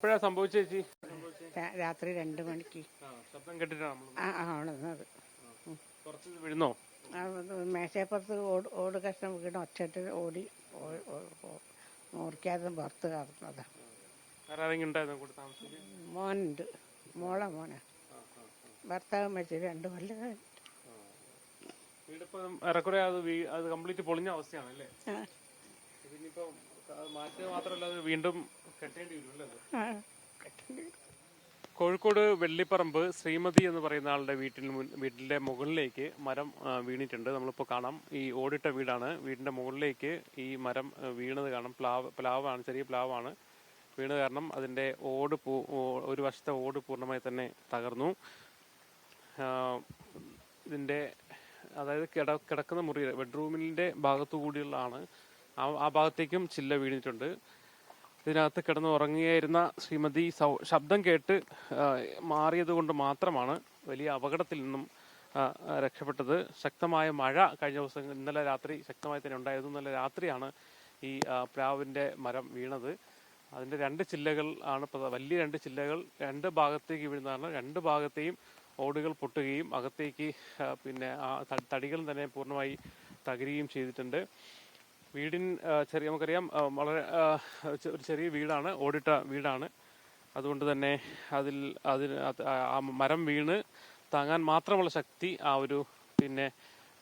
എപ്പോഴാ സംഭവിച്ചത് ചേച്ചി? രാത്രി 2 മണിക്ക്. ശബ്ദം കേട്ടിട്ടാണ് ഉണർന്നത്. പുറത്ത് വീഴുന്നോ? മേശപ്പുറത്ത് ഓട് കഷ്ണം വീണ് ഒച്ചയിട്ട് ഓടി മുറിക്കാതെ പുറത്ത് കടന്നതാ. മോനുണ്ട്, മോനെ. ഭർത്താവ് മരിച്ചത് 2 കൊല്ലം കഴിഞ്ഞു. ഏറെക്കുറെ അത് കംപ്ലീറ്റ് പൊളിഞ്ഞ അവസ്ഥയാണല്ലേ? ഇതിനിപ്പോ മാറ്റുക മാത്രമല്ല, അത് വീണ്ടും കെട്ടേണ്ടി വരും. കോഴിക്കോട് വെള്ളിപ്പറമ്പ് ശ്രീമതി എന്ന് പറയുന്ന ആളുടെ വീട്ടിന്റെ മുകളിലേക്ക് മരം വീണിട്ടുണ്ട്. നമ്മളിപ്പോൾ കാണാം, ഈ ഓടിട്ട വീടാണ്. വീടിന്റെ മുകളിലേക്ക് ഈ മരം വീണത് കാണാം. പ്ലാവാണ്, ചെറിയ പ്ലാവാണ്. വീണ് കാരണം അതിന്റെ ഒരു വശത്തെ ഓട് പൂർണ്ണമായി തന്നെ തകർന്നു. ഇതിന്റെ അതായത് കിടക്കുന്ന മുറി, ബെഡ്റൂമിന്റെ ഭാഗത്തു കൂടിയുള്ളതാണ്. ആ ഭാഗത്തേക്കും ചില്ല വീണിട്ടുണ്ട്. ഇതിനകത്ത് കിടന്ന് ഉറങ്ങിയായിരുന്ന ശ്രീമതി ശബ്ദം കേട്ട് മാറിയത് കൊണ്ട് മാത്രമാണ് വലിയ അപകടത്തിൽ നിന്നും രക്ഷപ്പെട്ടത്. ശക്തമായ മഴ കഴിഞ്ഞ ദിവസം, ഇന്നലെ രാത്രി ശക്തമായി തന്നെ ഉണ്ടായിരുന്നു. ഇന്നലെ രാത്രിയാണ് ഈ പ്ലാവിന്റെ മരം വീണത്. അതിന്റെ 2 ചില്ലകൾ ആണ്, വലിയ 2 ചില്ലകൾ 2 ഭാഗത്തേക്ക് വീഴുന്നതാണ്. 2 ഭാഗത്തെയും ഓടുകൾ പൊട്ടുകയും അകത്തേക്ക് പിന്നെ തടികൾ തന്നെ പൂർണ്ണമായി തകരുകയും ചെയ്തിട്ടുണ്ട്. നമുക്കറിയാം, വളരെ ഒരു ചെറിയ വീടാണ്, ഓടിട്ട വീടാണ്. അതുകൊണ്ട് തന്നെ ആ മരം വീണ് താങ്ങാൻ മാത്രമുള്ള ശക്തി ആ ഒരു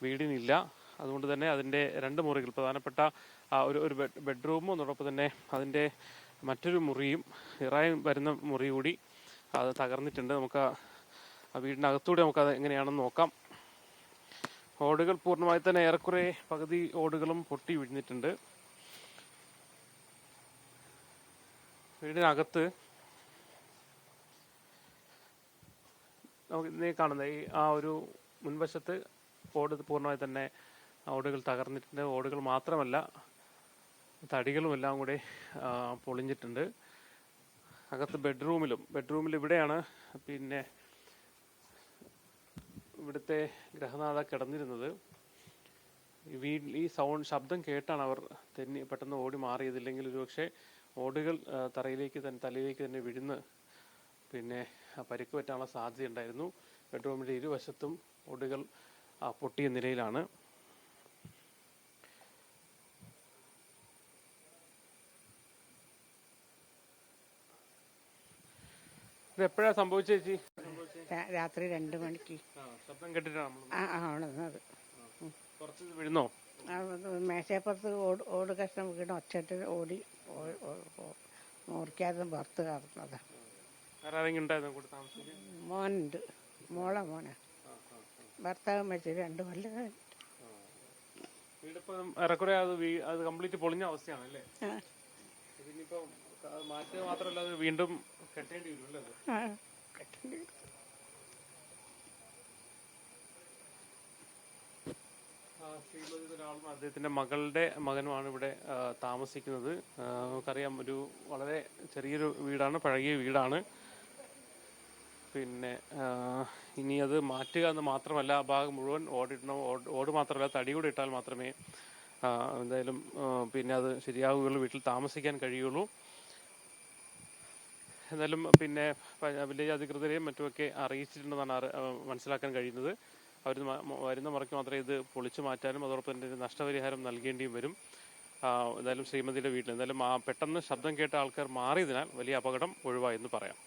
വീടിനില്ല. അതുകൊണ്ട് തന്നെ അതിൻ്റെ 2 മുറികൾ, പ്രധാനപ്പെട്ട ഒരു ബെഡ്റൂമും അതോടൊപ്പം തന്നെ അതിൻ്റെ മറ്റൊരു മുറിയും, ഇറാൻ വരുന്ന മുറി കൂടി അത് തകർന്നിട്ടുണ്ട്. നമുക്ക് ആ വീടിനകത്തൂടെ നമുക്കത് എങ്ങനെയാണെന്ന് നോക്കാം. ഓടുകൾ പൂർണ്ണമായി തന്നെ ഏറെക്കുറെ പകുതി ഓടുകളും പൊട്ടി വീഴ്ന്നിട്ടുണ്ട്. വീടിനകത്ത് നമുക്ക് കാണുന്ന ആ ഒരു മുൻവശത്ത് പൂർണ്ണമായി തന്നെ ഓടുകൾ തകർന്നിട്ടുണ്ട്. ഓടുകൾ മാത്രമല്ല, തടികളും എല്ലാം കൂടെ പൊളിഞ്ഞിട്ടുണ്ട്. അകത്ത് ബെഡ്റൂമിൽ ഇവിടെയാണ് ഇവിടുത്തെ ഗ്രഹനാഥ കിടന്നിരുന്നത്. ഈ ശബ്ദം കേട്ടാണ് അവർ പെട്ടെന്ന് ഓടി മാറിയതില്ലെങ്കിൽ ഒരുപക്ഷെ ഓടുകൾ തലയിലേക്ക് തന്നെ വിഴുന്ന് പരിക്ക് പറ്റാനുള്ള സാധ്യത ഉണ്ടായിരുന്നു. ബെഡ്റൂമിന്റെ ഇരുവശത്തും ഓടുകൾ പൊട്ടിയ നിലയിലാണ്. ഇത് എപ്പോഴാ സംഭവിച്ചത് ചേച്ചി? രാത്രി 2 മണിക്ക്. ശബ്ദം കേട്ടിട്ടാണ് ഉണർന്നത്. പുറത്ത് വീഴുന്നോ? മേശപ്പുറത്ത് ഓട് കഷ്ണം വീണ് ഒച്ചയിട്ട് ഓടി മുറിക്കാതെ പുറത്ത് കടന്നതാ. മോനുണ്ട്, മോനെ. ഭർത്താവ് മരിച്ചത് 2 കൊല്ലം കഴിഞ്ഞു. ഏറെക്കുറെ അത് കംപ്ലീറ്റ് പൊളിഞ്ഞ അവസ്ഥയാണല്ലേ? ഇതിനിപ്പോ മാറ്റുക മാത്രമല്ല, അത് വീണ്ടും കെട്ടേണ്ടി വരും. അദ്ദേഹത്തിന്റെ മകനുമാണ് ഇവിടെ താമസിക്കുന്നത്. നമുക്കറിയാം, ഒരു വളരെ ചെറിയൊരു വീടാണ്, പഴകിയ വീടാണ്. ഇനി അത് മാറ്റുക എന്ന് മാത്രമല്ല, ആ ഭാഗം മുഴുവൻ ഓട് മാത്രമല്ല, തടി കൂടെ ഇട്ടാൽ മാത്രമേ എന്തായാലും അത് ശരിയാവുകയുള്ളൂ, വീട്ടിൽ താമസിക്കാൻ കഴിയുള്ളൂ. എന്നാലും വില്ലേജ് അധികൃതരെയും മറ്റുമൊക്കെ അറിയിച്ചിട്ടുണ്ടെന്നാണ് മനസ്സിലാക്കാൻ കഴിയുന്നത്. അവർ വരുന്ന മുറയ്ക്ക് മാത്രമേ ഇത് പൊളിച്ചു മാറ്റാനും അതോടൊപ്പം തന്നെ നഷ്ടപരിഹാരം നൽകേണ്ടിയും വരും. എന്തായാലും ശ്രീമതിയുടെ വീട്ടിൽ പെട്ടെന്ന് ശബ്ദം കേട്ട ആൾക്കാർ മാറിയതിനാൽ വലിയ അപകടം ഒഴിവായെന്ന് പറയാം.